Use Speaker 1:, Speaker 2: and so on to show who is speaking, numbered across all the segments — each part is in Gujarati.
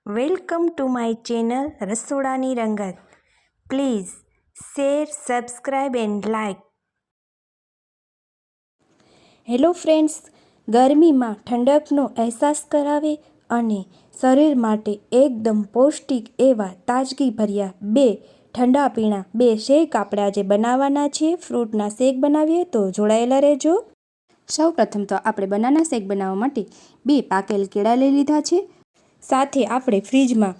Speaker 1: વેલકમ ટુ માય ચેનલ રસોડાની રંગત. Please share, subscribe and like. Hello friends, ગરમીમાં ઠંડકનો અહેસાસ કરાવે અને શરીર માટે એકદમ પૌષ્ટિક એવા તાજગીભર્યા બે ઠંડા પીણા બે શેક આપણે આજે બનાવવાના છીએ. ફ્રૂટના શેક બનાવીએ તો જોડાયેલા રહેજો. સૌપ્રથમ તો આપણે બનાના શેક બનાવવા માટે બે પાકેલ કેળા લઈ લીધા છે. સાથે આપણે ફ્રીજમાં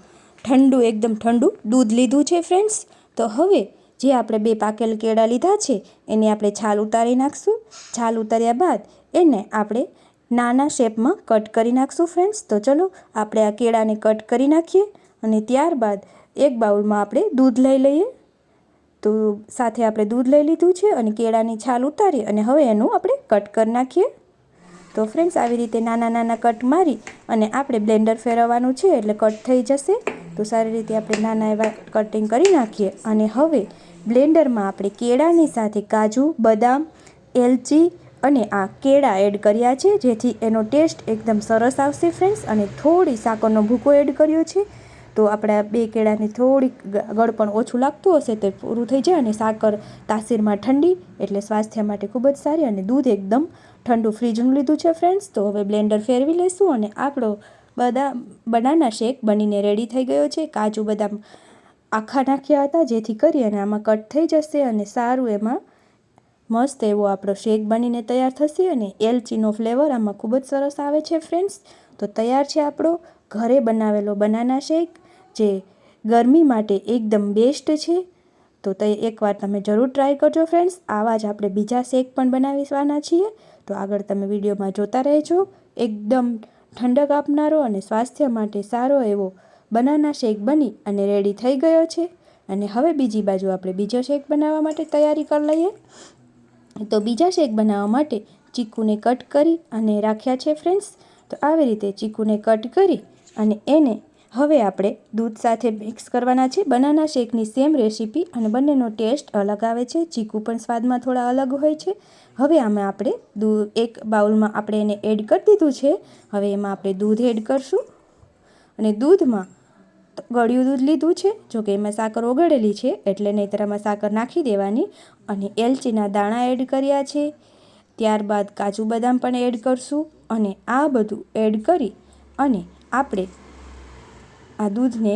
Speaker 1: એકદમ ઠંડુ દૂધ લીધું છે ફ્રેન્ડ્સ. તો હવે જે આપણે બે પાકેલ કેળા લીધા છે એની આપણે છાલ ઉતારી નાખશું. છાલ ઉતાર્યા બાદ એને આપણે નાના શેપમાં કટ કરી નાખશું ફ્રેન્ડ્સ. તો ચલો આપણે આ કેળાને કટ કરી નાખીએ અને ત્યારબાદ એક બાઉલમાં આપણે દૂધ લઈ લઈએ. તો સાથે આપણે દૂધ લઈ લીધું છે અને કેળાની છાલ ઉતારી અને હવે એનું આપણે કટ કરી નાખીએ. તો ફ્રેન્ડ્સ, આવી રીતે નાના નાના કટ મારી અને આપણે બ્લેન્ડર ફેરવવાનું છે એટલે કટ થઈ જશે. તો સારી રીતે આપણે નાના એવા કટિંગ કરી નાખીએ અને હવે બ્લેન્ડરમાં આપણે કેળાની સાથે કાજુ, બદામ, એલચી અને આ કેળા એડ કર્યા છે, જેથી એનો ટેસ્ટ એકદમ સરસ આવશે ફ્રેન્ડ્સ. અને થોડી સાકરનો ભૂકો એડ કર્યો છે. તો આપણા બે કેળાની થોડીક ગળપણ ઓછું લાગતું હશે તો પૂરું થઈ જાય. અને સાકર તાસીરમાં ઠંડી એટલે સ્વાસ્થ્ય માટે ખૂબ જ સારી. અને દૂધ એકદમ ઠંડુ ફ્રીજનું લીધું છે ફ્રેન્ડ્સ. તો હવે બ્લેન્ડર ફેરવી લઈશું અને આપણો બનાના શેક બનીને રેડી થઈ ગયો છે. કાજુ બદામ આખા નાખ્યા હતા જેથી કરી અને આમાં કટ થઈ જશે અને સારું એમાં મસ્ત એવો આપણો શેક બનીને તૈયાર થશે. અને એલચીનો ફ્લેવર આમાં ખૂબ જ સરસ આવે છે ફ્રેન્ડ્સ. તો તૈયાર છે આપણો ઘરે બનાવેલો બનાના શેક, જે ગરમી માટે એકદમ બેસ્ટ છે. તો એકવાર તમે જરૂર ટ્રાય કરજો ફ્રેન્ડ્સ. આવા જ આપણે બીજા શેક પણ બનાવવાના છીએ. તો આગળ તમે વિડીયોમાં જોતા રહેજો. એકદમ ઠંડક આપનારો અને સ્વાસ્થ્ય માટે સારો એવો બનાના શેક બની અને રેડી થઈ ગયો છે. અને હવે બીજી બાજુ આપણે બીજો શેક બનાવવા માટે તૈયારી કરી લઈએ. તો બીજા શેક બનાવવા માટે ચીકુને કટ કરી અને રાખ્યા છે ફ્રેન્ડ્સ. તો આવી રીતે ચીકુને કટ કરી અને એને હવે આપણે દૂધ સાથે મિક્સ કરવાના છે. બનાના શેકની સેમ રેસીપી અને બંનેનો ટેસ્ટ અલગ આવે છે. ચીકુ પણ સ્વાદમાં થોડા અલગ હોય છે. હવે આમાં આપણે એક બાઉલમાં આપણે એને એડ કરી દીધું છે. હવે એમાં આપણે દૂધ એડ કરશું અને દૂધમાં ગળ્યું દૂધ લીધું છે. જો કે એમાં સાકર ઓગળેલી છે એટલે નહીંતર આમાં સાકર નાખી દેવાની. અને એલચીના દાણા એડ કર્યા છે. ત્યારબાદ કાજુ બદામ પણ એડ કરશું અને આ બધું એડ કરી અને આપણે આ દૂધને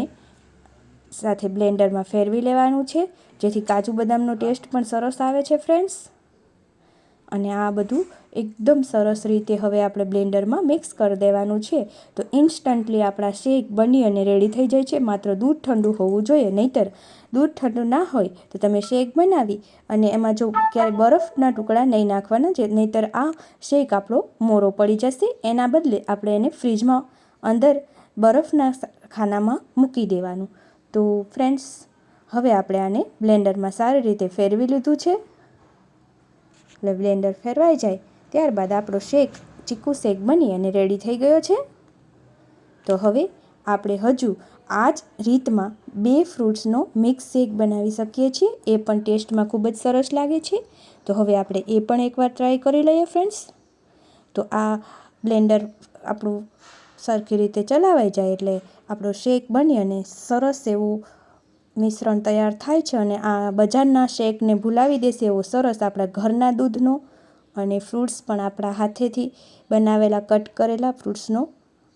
Speaker 1: સાથે બ્લેન્ડરમાં ફેરવી લેવાનું છે, જેથી કાજુ બદામનો ટેસ્ટ પણ સરસ આવે છે ફ્રેન્ડ્સ. અને આ બધું એકદમ સરસ રીતે હવે આપણે બ્લેન્ડરમાં મિક્સ કરી દેવાનું છે. તો ઇન્સ્ટન્ટલી આપણા શેક બની અને રેડી થઈ જાય છે. માત્ર દૂધ ઠંડુ હોવું જોઈએ, નહીંતર દૂધ ઠંડુ ના હોય તો તમે શેક બનાવી અને એમાં જો ક્યારેય બરફના ટુકડા નહીં નાખવાના, નહીંતર આ શેક આપણો મોરો પડી જશે. એના બદલે આપણે એને ફ્રીજમાં અંદર બરફના ખાનામાં મૂકી દેવાનું. તો ફ્રેન્ડ્સ, હવે આપણે આને બ્લેન્ડરમાં સારી રીતે ફેરવી લીધું છે. એટલે બ્લેન્ડર ફેરવાઈ જાય ત્યારબાદ આપણો શેક ચીકુ શેક બની અને રેડી થઈ ગયો છે. તો હવે આપણે હજુ આ જ રીતમાં બે ફ્રૂટ્સનો મિક્સ શેક બનાવી શકીએ છીએ. એ પણ ટેસ્ટમાં ખૂબ જ સરસ લાગે છે. તો હવે આપણે એ પણ એકવાર ટ્રાય કરી લઈએ ફ્રેન્ડ્સ. તો આ બ્લેન્ડર આપણું સરખી રીતે ચલાવાઈ જાય એટલે આપણો શેક બની અને સરસ એવું મિશ્રણ તૈયાર થાય છે. અને આ બજારના શેકને ભૂલાવી દેશે એવો સરસ આપણા ઘરના દૂધનો અને ફ્રૂટ્સ પણ આપણા હાથેથી બનાવેલા કટ કરેલા ફ્રૂટ્સનો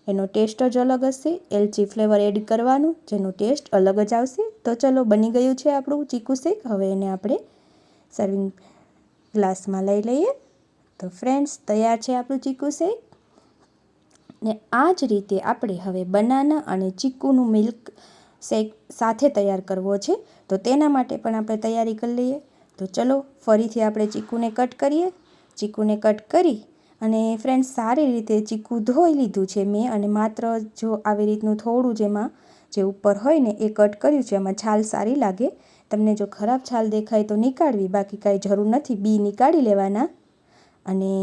Speaker 1: એનો ટેસ્ટ જ અલગ હશે. એલચી ફ્લેવર એડ કરવાનું જેનો ટેસ્ટ અલગ જ આવશે. તો ચલો, બની ગયું છે આપણું ચીકુ શેક. હવે એને આપણે સર્વિંગ ગ્લાસમાં લઈ લઈએ. તો ફ્રેન્ડ્સ, તૈયાર છે આપણું ચીકુ શેક. ને આ જ રીતે આપણે હવે બનાના અને ચીકુનું મિલ્ક શેક સાથે તૈયાર કરવો છે. તો તેના માટે પણ આપણે તૈયારી કરી લઈએ. તો ચલો, ફરીથી આપણે ચીકુને કટ કરીએ. ચીકુને કટ કરી અને ફ્રેન્ડ્સ, સારી રીતે ચીકુ ધોઈ લીધું છે મેં. અને માત્ર જો આવી રીતનું થોડું જેમાં જે ઉપર હોય ને એ કટ કર્યું છે. એમાં છાલ સારી લાગે. તમને જો ખરાબ છાલ દેખાય તો નીકાળવી, બાકી કાંઈ જરૂર નથી. બી નીકાળી લેવાના અને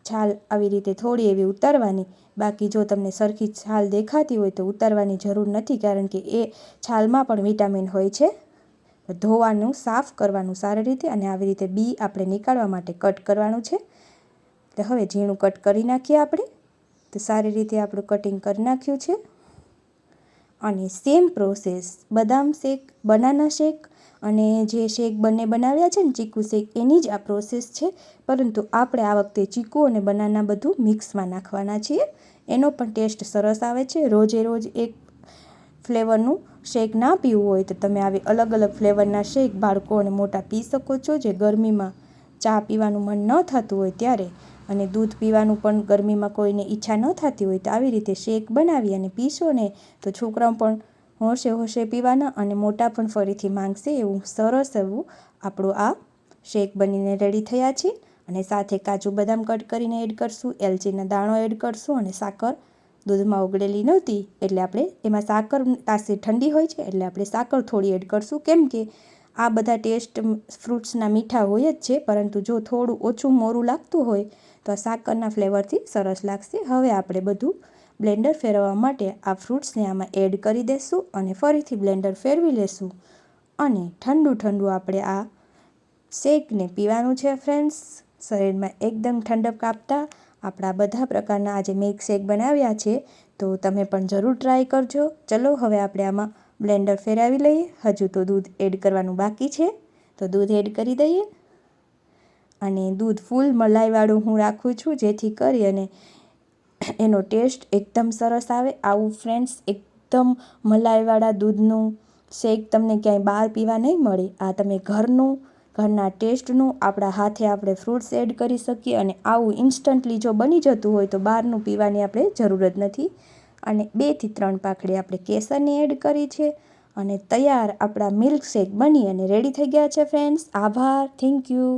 Speaker 1: છાલ આવી રીતે થોડી એવી ઉતારવાની. બાકી જો તમને સરખી છાલ દેખાતી હોય તો ઉતારવાની જરૂર નથી, કારણ કે એ છાલમાં પણ વિટામિન હોય છે. ધોવાનું, સાફ કરવાનું સારી રીતે અને આવી રીતે બી આપણે નીકાળવા માટે કટ કરવાનું છે. એટલે હવે ઝીણું કટ કરી નાખીએ આપણે. તો સારી રીતે આપણું કટિંગ કરી નાખ્યું છે અને સેમ પ્રોસેસ બદામ શેક, બનાના શેક અને જે શેક બંને બનાવ્યા છે ને ચીકુ શેક, એની જ આ પ્રોસેસ છે, પરંતુ આપણે આ વખતે ચીકુ અને બનાના બધું મિક્સમાં નાખવાના છીએ. એનો પણ ટેસ્ટ સરસ આવે છે. રોજે રોજ એક ફ્લેવરનું શેક ના પીવું હોય તો તમે આવી અલગ અલગ ફ્લેવરના શેક બાળકો અને મોટા પી શકો છો. જે ગરમીમાં ચા પીવાનું મન ન થતું હોય ત્યારે, અને દૂધ પીવાનું પણ ગરમીમાં કોઈને ઈચ્છા ન થતી હોય, તો આવી રીતે શેક બનાવી અને પીશો ને તો છોકરાઓ પણ હોશે હોશે પીવાના અને મોટા પણ ફરીથી માંગશે. એવું સરસ એવું આપણું આ શેક બનીને રેડી થયા છે. અને સાથે કાજુ બદામ કટ કરીને એડ કરશું, એલચીના દાણો એડ કરશું અને સાકર દૂધમાં ઓગળેલી નહોતી એટલે આપણે એમાં સાકર તાસી ઠંડી હોય છે એટલે આપણે સાકર થોડી એડ કરશું. કેમ કે આ બધા ટેસ્ટ ફ્રૂટ્સના મીઠા હોય જ છે, પરંતુ જો થોડું ઓછું મોરું લાગતું હોય તો આ સાકરના ફ્લેવરથી સરસ લાગશે. હવે આપણે બધું બ્લેન્ડર ફેરવવા માટે આ ફ્રૂટ્સને આમાં એડ કરી દઈશું અને ફરીથી બ્લેન્ડર ફેરવી લેશું અને ઠંડુ ઠંડુ આપણે આ શેકને પીવાનું છે ફ્રેન્ડ્સ. શરીરમાં એકદમ ઠંડક આપતા આપણા બધા પ્રકારના આજે મિલ્ક શેક બનાવ્યા છે, તો તમે પણ જરૂર ટ્રાય કરજો. ચલો હવે આપણે આમાં બ્લેન્ડર ફેરવી લઈએ. હજુ તો દૂધ એડ કરવાનું બાકી છે, તો દૂધ એડ કરી દઈએ. અને દૂધ ફૂલ મલાઈવાળું હું રાખું છું, જેથી કરી અને એનો ટેસ્ટ એકદમ સરસ આવે. આવું ફ્રેન્ડ્સ એકદમ મલાઈવાળા દૂધનું શેક તમને ક્યાંય બહાર પીવા નહીં મળે. આ તમે ઘરના ટેસ્ટનું આપણા હાથે આપણે ફ્રૂટ્સ એડ કરી શકીએ અને આવું ઇન્સ્ટન્ટલી જો બની જતું હોય તો બહારનું પીવાની આપણે જરૂર જ નથી. અને 2 થી 3 પાકડી આપણે કેસરની એડ કરી છે અને તૈયાર આપણા મિલ્ક શેક બની અને રેડી થઈ ગયા છે ફ્રેન્ડ્સ. આભાર, થેન્ક યુ.